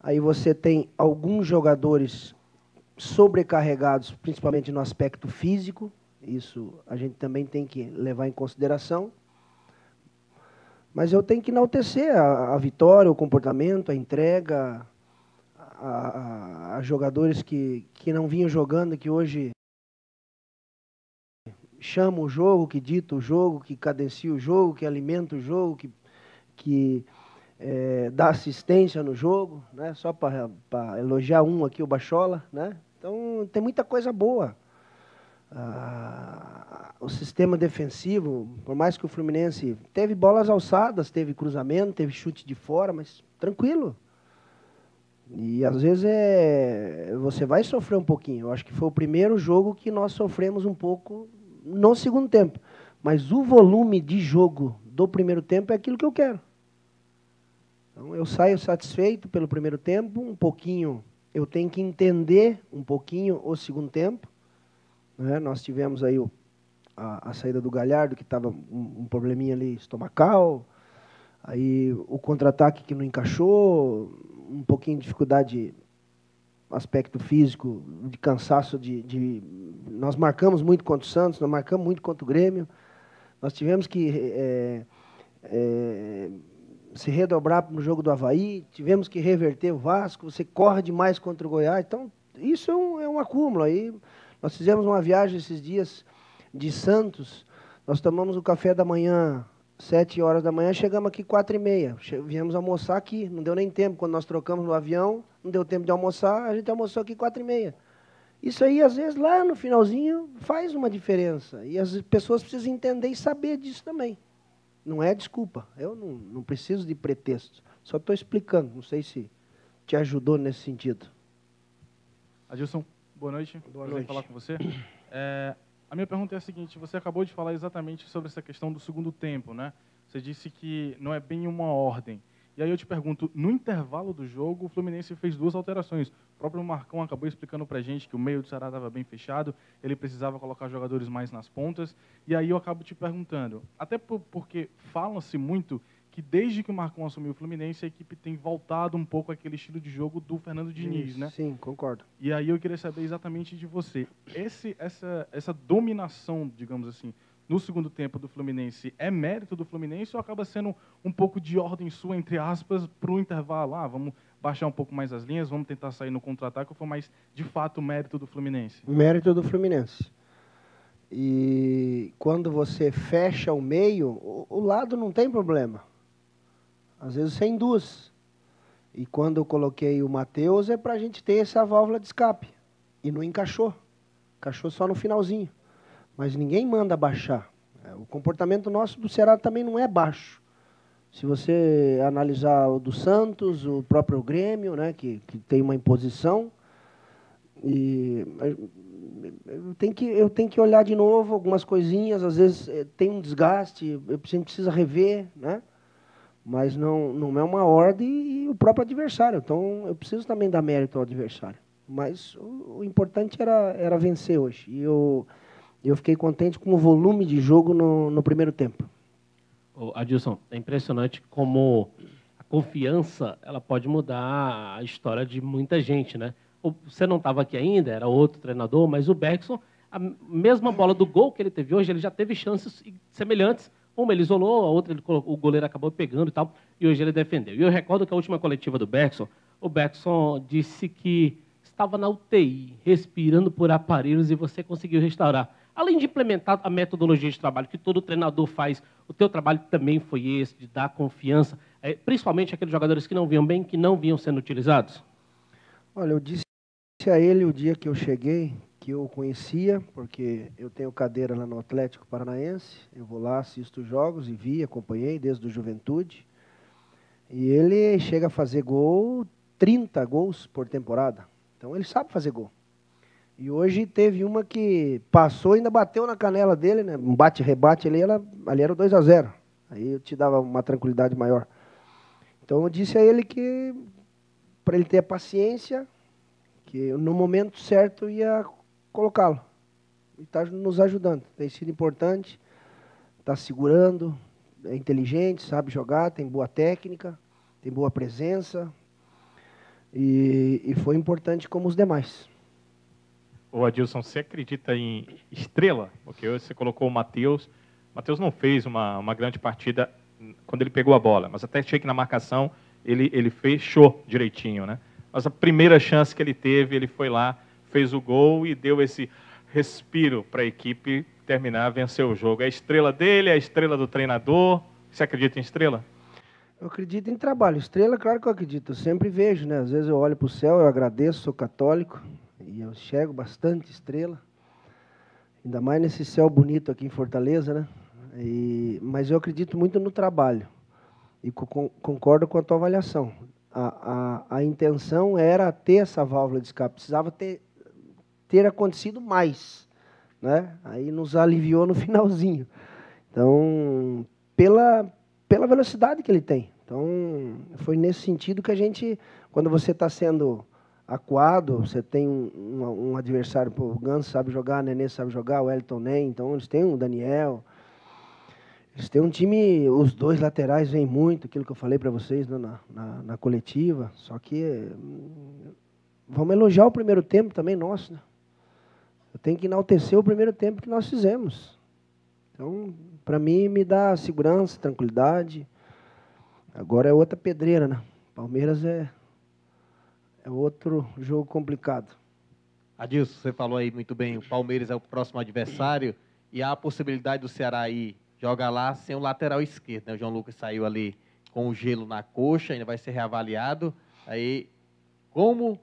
Aí você tem alguns jogadores sobrecarregados, principalmente no aspecto físico. Isso a gente também tem que levar em consideração. Mas eu tenho que enaltecer a vitória, o comportamento, a entrega, a jogadores que não vinham jogando, que hoje chamam o jogo, que ditam o jogo, que cadenciam o jogo, que alimentam o jogo, que dá assistência no jogo, né? Só para elogiar um aqui, o Bachola, né? Então, tem muita coisa boa. O sistema defensivo, por mais que o Fluminense teve bolas alçadas, teve cruzamento, teve chute de fora, mas tranquilo. E às vezes você vai sofrer um pouquinho. Eu acho que foi o primeiro jogo que nós sofremos um pouco no segundo tempo. Mas o volume de jogo do primeiro tempo é aquilo que eu quero. Então, eu saio satisfeito pelo primeiro tempo, um pouquinho, eu tenho que entender um pouquinho o segundo tempo. Né? Nós tivemos aí a saída do Galhardo, que estava um probleminha ali estomacal, aí o contra-ataque que não encaixou, um pouquinho de dificuldade, aspecto físico, de cansaço, nós marcamos muito contra o Santos, nós marcamos muito contra o Grêmio, nós tivemos que se redobrar no jogo do Avaí, tivemos que reverter o Vasco, você corre demais contra o Goiás, então isso é um acúmulo. Aí nós fizemos uma viagem esses dias de Santos, nós tomamos o café da manhã 7 horas da manhã, chegamos aqui 4h30, viemos almoçar aqui, não deu nem tempo, quando nós trocamos no avião, não deu tempo de almoçar, a gente almoçou aqui 4h30. Isso aí, às vezes, lá no finalzinho, faz uma diferença, e as pessoas precisam entender e saber disso também. Não é desculpa, eu não preciso de pretexto, só estou explicando, não sei se te ajudou nesse sentido. Adilson, boa noite. Boa noite. Falar com você. A minha pergunta é a seguinte, você acabou de falar exatamente sobre essa questão do segundo tempo, né? Você disse que não é bem uma ordem. E aí eu te pergunto, no intervalo do jogo, o Fluminense fez 2 alterações. O próprio Marcão acabou explicando pra gente que o meio do Ceará estava bem fechado, ele precisava colocar jogadores mais nas pontas. E aí eu acabo te perguntando, até porque fala-se muito que desde que o Marcão assumiu o Fluminense, a equipe tem voltado um pouco àquele estilo de jogo do Fernando Diniz, né? Sim, concordo. E aí eu queria saber exatamente de você. Essa dominação, digamos assim, no segundo tempo do Fluminense, é mérito do Fluminense ou acaba sendo um pouco de ordem sua, entre aspas, para o intervalo? Vamos baixar um pouco mais as linhas, vamos tentar sair no contra-ataque, ou foi mais, de fato, mérito do Fluminense? Mérito do Fluminense. E quando você fecha o meio, o lado não tem problema. Às vezes você induz. E quando eu coloquei o Matheus, é para a gente ter essa válvula de escape. E não encaixou. Encaixou só no finalzinho. Mas ninguém manda baixar. O comportamento nosso do Ceará também não é baixo. Se você analisar o do Santos, o próprio Grêmio, né, que tem uma imposição, e eu tenho que olhar de novo algumas coisinhas, às vezes tem um desgaste, a gente precisa rever, né? Mas não é uma ordem e o próprio adversário. Então, eu preciso também dar mérito ao adversário. Mas o importante era vencer hoje. E eu fiquei contente com o volume de jogo no primeiro tempo. Adilson, é impressionante como a confiança ela pode mudar a história de muita gente, né? Você não estava aqui ainda, era outro treinador, mas o Bergson, a mesma bola do gol que ele teve hoje, ele já teve chances semelhantes. Uma ele isolou, a outra o goleiro acabou pegando e tal, e hoje ele defendeu. E eu recordo que a última coletiva do Bergson, o Bergson disse que estava na UTI, respirando por aparelhos, e você conseguiu restaurar. Além de implementar a metodologia de trabalho que todo treinador faz, o teu trabalho também foi esse, de dar confiança, principalmente aqueles jogadores que não vinham bem, que não vinham sendo utilizados? Olha, eu disse a ele o dia que eu cheguei, que eu o conhecia, porque eu tenho cadeira lá no Atlético Paranaense, eu vou lá, assisto os jogos e acompanhei desde o Juventude, e ele chega a fazer 30 gols por temporada, então ele sabe fazer gol. E hoje teve uma que passou e ainda bateu na canela dele, né? Um bate-rebate ali, ali era o 2-0. Aí eu te dava uma tranquilidade maior. Então eu disse a ele que, para ele ter paciência, que no momento certo ia colocá-lo. E está nos ajudando. Tem sido importante, está segurando, é inteligente, sabe jogar, tem boa técnica, tem boa presença. E foi importante como os demais. Ô Adilson, você acredita em estrela? Porque você colocou o Matheus. O Matheus não fez uma grande partida quando ele pegou a bola, mas até achei que na marcação ele fechou direitinho, né? Mas a primeira chance que ele teve, ele foi lá, fez o gol e deu esse respiro para a equipe terminar, vencer o jogo. É a estrela dele, é a estrela do treinador. Você acredita em estrela? Eu acredito em trabalho. Estrela, claro que eu acredito. Eu sempre vejo, né? Às vezes eu olho para o céu, eu agradeço, sou católico, e eu enxergo bastante estrela. Ainda mais nesse céu bonito aqui em Fortaleza, né? Mas eu acredito muito no trabalho. E concordo com a tua avaliação. A intenção era ter essa válvula de escape. Precisava ter acontecido mais, né? Aí nos aliviou no finalzinho. Então, pela velocidade que ele tem. Então, foi nesse sentido que a gente, quando você está sendo acuado, você tem um adversário, pô, o Ganso sabe jogar, o Nenê sabe jogar, o Wellington nem, então eles têm o Daniel, eles têm um time, os dois laterais vêm muito, aquilo que eu falei para vocês, né, na coletiva, só que vamos elogiar o primeiro tempo também nosso, né? Eu tenho que enaltecer o primeiro tempo que nós fizemos. Então, para mim, me dá segurança, tranquilidade. Agora é outra pedreira, né? Palmeiras é outro jogo complicado. Adilson, você falou aí muito bem, o Palmeiras é o próximo adversário e há a possibilidade do Ceará aí jogar lá sem o lateral esquerdo, né? O João Lucas saiu ali com o gelo na coxa, ainda vai ser reavaliado. Aí, como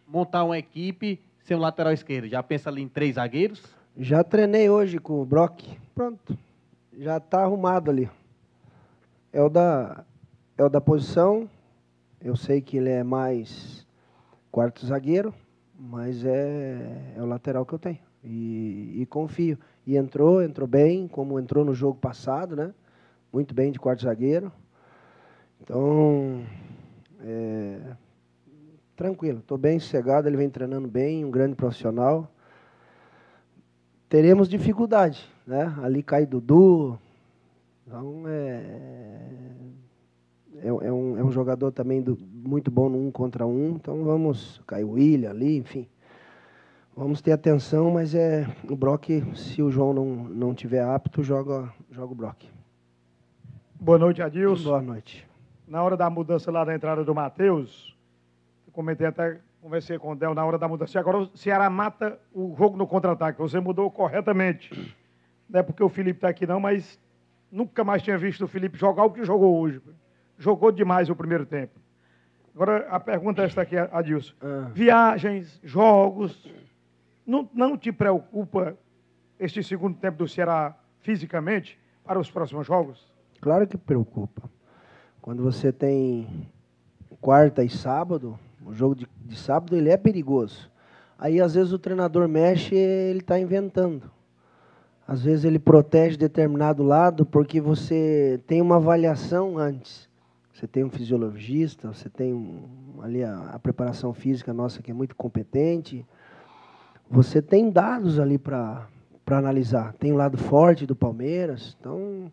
montar uma equipe sem o lateral esquerdo? Já pensa ali em 3 zagueiros? Já treinei hoje com o Brock. Pronto. Já está arrumado ali. É o da posição. Eu sei que ele é mais quarto zagueiro, mas é o lateral que eu tenho. E confio. E entrou bem, como entrou no jogo passado, né? Muito bem de quarto zagueiro. Então, tranquilo. Estou bem sossegado, ele vem treinando bem, um grande profissional. Teremos dificuldade, né? Ali cai Dudu. Então, é um jogador também muito bom no 1 contra 1. Então, cai o William ali, enfim. Vamos ter atenção, mas o Brock, se o João não tiver apto, joga o Brock. Boa noite, Adilson. Boa noite. Na hora da mudança lá da entrada do Matheus, comentei até, conversei com o Del na hora da mudança. Agora o Ceará mata o jogo no contra-ataque. Você mudou corretamente. Não é porque o Felipe está aqui não, mas nunca mais tinha visto o Felipe jogar o que jogou hoje. Jogou demais o primeiro tempo. Agora a pergunta é esta aqui, Adilson. Viagens, jogos, não te preocupa este segundo tempo do Ceará fisicamente para os próximos jogos? Claro que preocupa. Quando você tem quarta e sábado, o jogo de sábado ele é perigoso. Aí, às vezes, o treinador mexe e ele está inventando. Às vezes, ele protege determinado lado porque você tem uma avaliação antes. Você tem um fisiologista, você tem ali a preparação física nossa que é muito competente. Você tem dados ali para analisar. Tem o lado forte do Palmeiras. Então,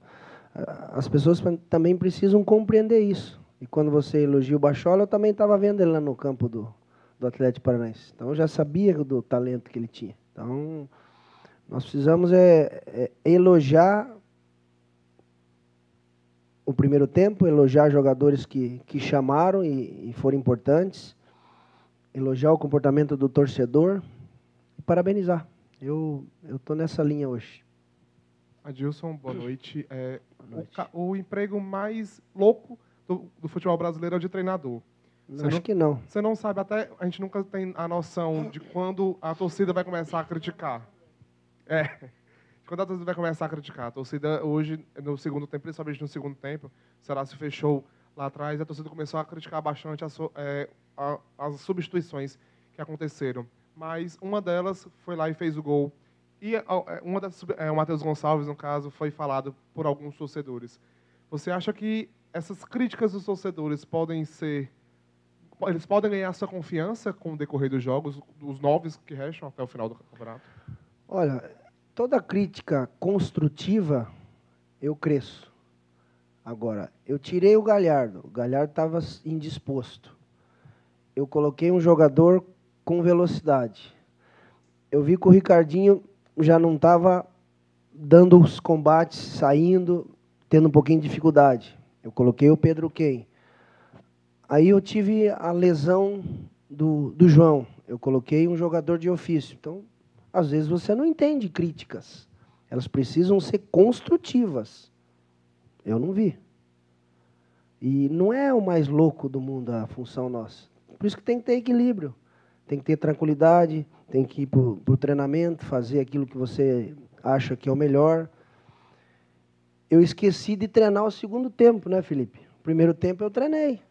as pessoas também precisam compreender isso. E quando você elogia o Bachola, eu também estava vendo ele lá no campo do Atlético Paranaense. Então, eu já sabia do talento que ele tinha. Então, nós precisamos elogiar o primeiro tempo, elogiar jogadores que chamaram e foram importantes, elogiar o comportamento do torcedor e parabenizar. Eu estou nessa linha hoje. Adilson, boa noite. Boa noite. O emprego mais louco do futebol brasileiro é o de treinador. Acho que não. Você não sabe, até a gente nunca tem a noção de quando a torcida vai começar a criticar. Quando a torcida vai começar a criticar. A torcida hoje, no segundo tempo, principalmente no segundo tempo, o Ceará se fechou lá atrás e a torcida começou a criticar bastante as substituições que aconteceram. Mas uma delas foi lá e fez o gol. E o Matheus Gonçalves, no caso, foi falado por alguns torcedores. Você acha que essas críticas dos torcedores eles podem ganhar sua confiança com o decorrer dos jogos, os 9 que restam até o final do campeonato? Olha, toda crítica construtiva, eu cresço. Agora, eu tirei o Galhardo estava indisposto. eu coloquei um jogador com velocidade. Eu vi que o Ricardinho já não estava dando os combates, saindo, tendo um pouquinho de dificuldade. Eu coloquei o Pedro Quem. Aí eu tive a lesão do João. Eu coloquei um jogador de ofício. Então, às vezes você não entende críticas. Elas precisam ser construtivas. Eu não vi. E não é o mais louco do mundo a função nossa. Por isso que tem que ter equilíbrio. Tem que ter tranquilidade, tem que ir para o treinamento, fazer aquilo que você acha que é o melhor. Eu esqueci de treinar o segundo tempo, né, Felipe? O primeiro tempo eu treinei.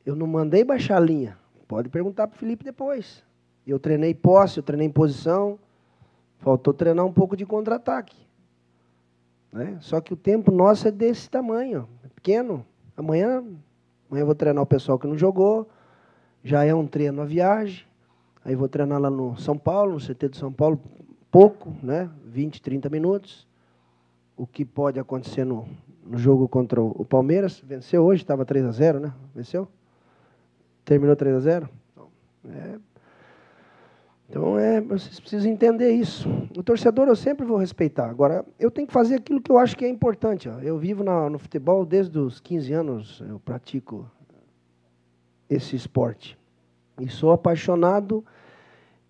Eu não mandei baixar a linha. Pode perguntar para o Felipe depois. Eu treinei posse, eu treinei em posição. Faltou treinar um pouco de contra-ataque. Né? Só que o tempo nosso é desse tamanho, é pequeno. Amanhã eu vou treinar o pessoal que não jogou. Já é um treino à viagem. Aí vou treinar lá no São Paulo, no CT de São Paulo, pouco, né? 20, 30 minutos. O que pode acontecer no jogo contra o Palmeiras. Venceu hoje, estava 3-0, né? Venceu? Terminou 3-0? Então, vocês precisam entender isso. O torcedor eu sempre vou respeitar. Agora, eu tenho que fazer aquilo que eu acho que é importante. Ó. Eu vivo no futebol desde os 15 anos, eu pratico esse esporte. E sou apaixonado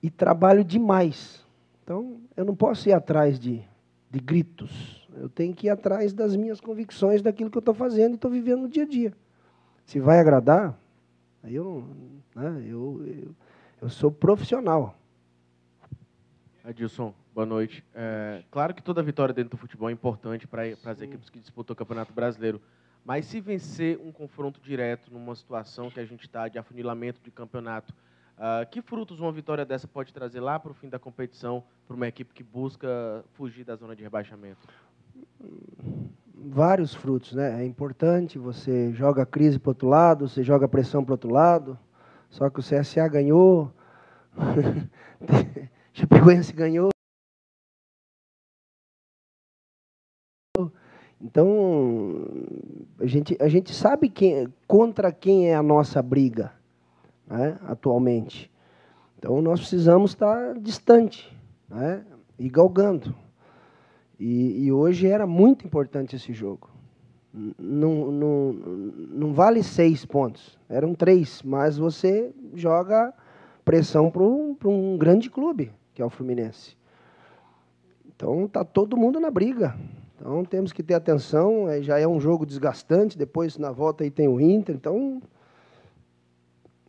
e trabalho demais. Então, eu não posso ir atrás de gritos. Eu tenho que ir atrás das minhas convicções, daquilo que eu estou fazendo e estou vivendo no dia a dia. Se vai agradar, aí eu sou profissional. Adilson, boa noite. Claro que toda vitória dentro do futebol é importante para as equipes que disputam o Campeonato Brasileiro, mas se vencer um confronto direto numa situação que a gente está de afunilamento de campeonato, que frutos uma vitória dessa pode trazer lá para o fim da competição para uma equipe que busca fugir da zona de rebaixamento? Vários frutos, né? É importante, você joga a crise para o outro lado, você joga a pressão para o outro lado, só que o CSA ganhou, Chapecoense ganhou. Então, a gente sabe contra quem é a nossa briga, né, atualmente. Então, nós precisamos estar distante, né, e galgando. E hoje era muito importante esse jogo. Não vale 6 pontos, eram 3, mas você joga pressão para um grande clube, que é o Fluminense. Então, está todo mundo na briga. Então, temos que ter atenção, já é um jogo desgastante, depois, na volta, aí tem o Inter. Então,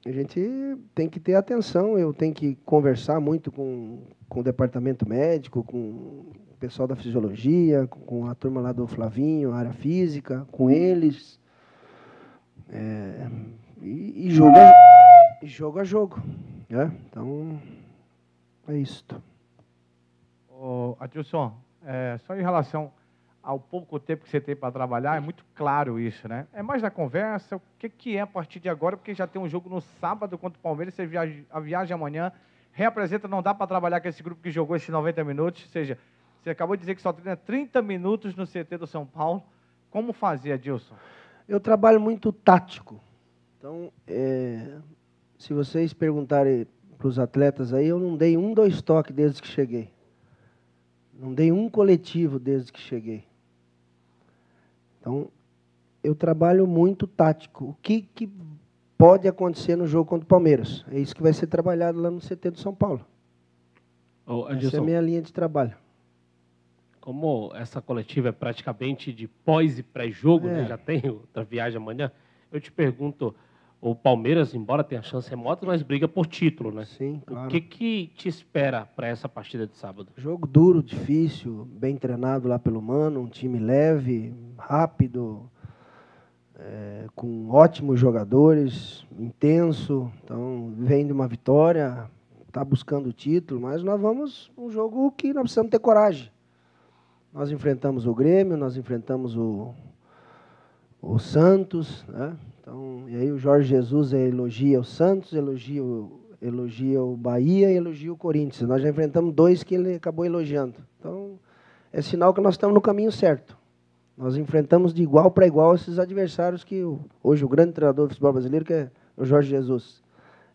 a gente tem que ter atenção, eu tenho que conversar muito com o departamento médico, com o pessoal da fisiologia, com a turma lá do Flavinho, a área física, com eles. E jogo a jogo. Né? Então, é isto. Adilson, só em relação ao pouco tempo que você tem para trabalhar, é muito claro isso, né? É mais da conversa, o que é a partir de agora, porque já tem um jogo no sábado contra o Palmeiras, você viaja amanhã, reapresenta, não dá para trabalhar com esse grupo que jogou esses 90 minutos, ou seja, você acabou de dizer que só treina 30 minutos no CT do São Paulo. Como fazer, Adilson? Eu trabalho muito tático. Então, se vocês perguntarem para os atletas aí, eu não dei 2 toques desde que cheguei. Não dei um coletivo desde que cheguei. Então, eu trabalho muito tático. O que pode acontecer no jogo contra o Palmeiras? É isso que vai ser trabalhado lá no CT do São Paulo. Essa é a minha linha de trabalho. Como essa coletiva é praticamente de pós e pré-jogo, né? Já tem outra viagem amanhã, eu te pergunto, o Palmeiras, embora tenha chance remota, mas briga por título, né? Sim, claro. O que te espera para essa partida de sábado? Jogo duro, difícil, bem treinado lá pelo Mano, um time leve, rápido, com ótimos jogadores, intenso. Então, vem de uma vitória, está buscando o título, mas nós vamos um jogo que nós precisamos ter coragem. Nós enfrentamos o Grêmio, nós enfrentamos o Santos, né? Então, e aí o Jorge Jesus elogia o Santos, elogia o Bahia e elogia o Corinthians. Nós já enfrentamos 2 que ele acabou elogiando. Então, é sinal que nós estamos no caminho certo. Nós enfrentamos de igual para igual esses adversários que hoje o grande treinador do futebol brasileiro, que é o Jorge Jesus.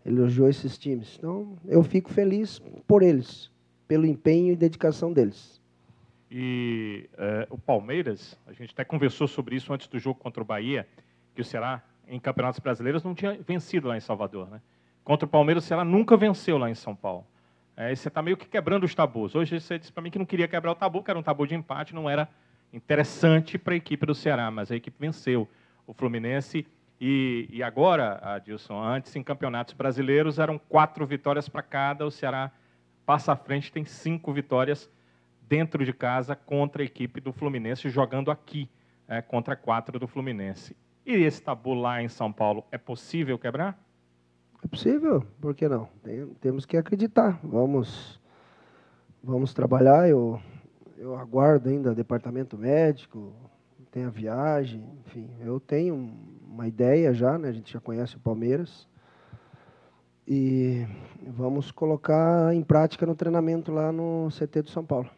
Ele elogiou esses times. Então, eu fico feliz por eles, pelo empenho e dedicação deles. E o Palmeiras, a gente até conversou sobre isso antes do jogo contra o Bahia, que o Ceará, em campeonatos brasileiros, não tinha vencido lá em Salvador, né? Contra o Palmeiras, o Ceará nunca venceu lá em São Paulo. E você está meio que quebrando os tabus. Hoje você disse para mim que não queria quebrar o tabu, que era um tabu de empate, não era interessante para a equipe do Ceará, mas a equipe venceu o Fluminense. E agora, Adilson, antes em campeonatos brasileiros eram 4 vitórias para cada, o Ceará passa à frente, tem 5 vitórias dentro de casa contra a equipe do Fluminense, jogando aqui contra 4 do Fluminense. E esse tabu lá em São Paulo, é possível quebrar? É possível, por que não? Temos que acreditar. Vamos trabalhar, eu aguardo ainda departamento médico, tem a viagem, enfim, eu tenho uma ideia já, né? A gente já conhece o Palmeiras. E vamos colocar em prática no treinamento lá no CT do São Paulo.